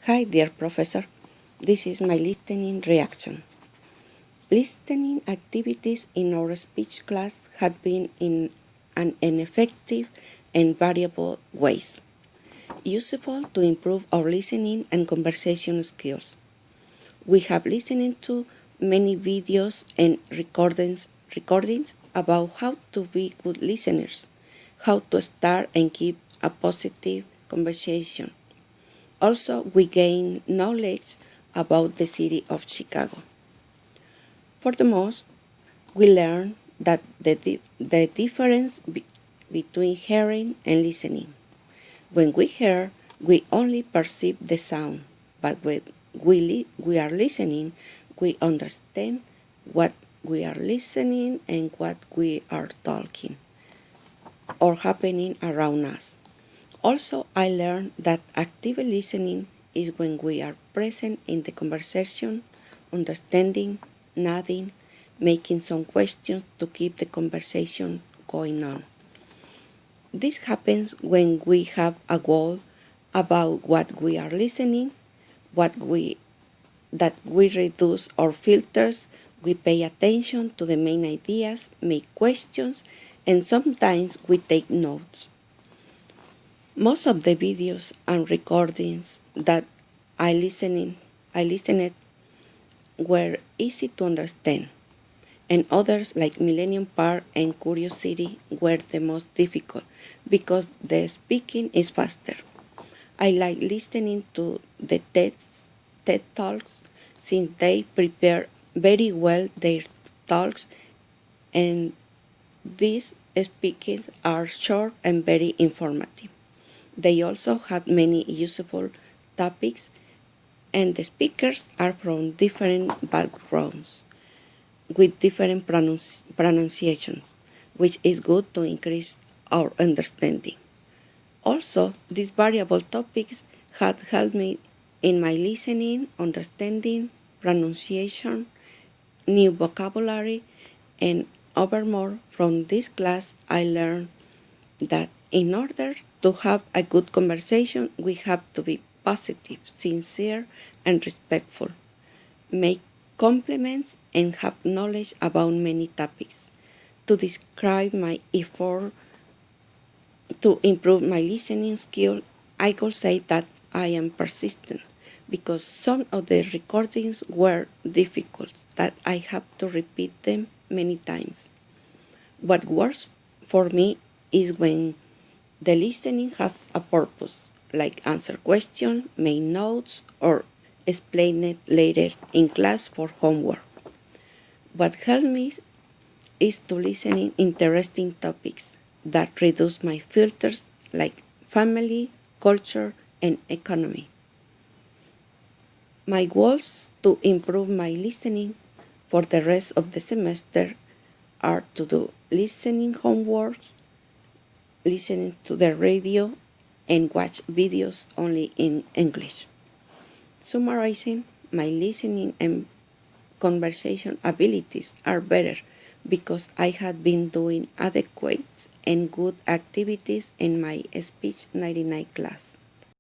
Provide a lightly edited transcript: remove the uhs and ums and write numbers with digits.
Hi, dear professor. This is my listening reaction. Listening activities in our speech class had been in an ineffective and variable ways, useful to improve our listening and conversation skills. We have listened to many videos and recordings about how to be good listeners, how to start and keep a positive conversation. Also, we gain knowledge about the city of Chicago. For the most, we learn that the difference between hearing and listening. When we hear, we only perceive the sound, but when we are listening, we understand what we are listening and what we are talking or happening around us. Also, I learned that active listening is when we are present in the conversation, understanding, nodding, making some questions to keep the conversation going on. This happens when we have a goal about what we are listening, that we reduce our filters, we pay attention to the main ideas, make questions, and sometimes we take notes. Most of the videos and recordings that I listened were easy to understand, and others like Millennium Park and Curiosity were the most difficult because the speaking is faster. I like listening to the TED Talks since they prepare very well their talks, and these speakings are short and very informative. They also had many useful topics, and the speakers are from different backgrounds with different pronunciations, which is good to increase our understanding. Also, these variable topics had helped me in my listening, understanding, pronunciation, new vocabulary, and overmore from this class I learned that in order to have a good conversation, we have to be positive, sincere, and respectful, make compliments, and have knowledge about many topics. To describe my effort to improve my listening skill, I could say that I am persistent because some of the recordings were difficult, that I have to repeat them many times. What works for me is when the listening has a purpose, like answer questions, make notes, or explain it later in class for homework. What helps me is to listen in interesting topics that reduce my filters like family, culture, and economy. My goals to improve my listening for the rest of the semester are to do listening homework, listening to the radio, and watch videos only in English. Summarizing, my listening and conversation abilities are better because I had been doing adequate and good activities in my Speech 99 class.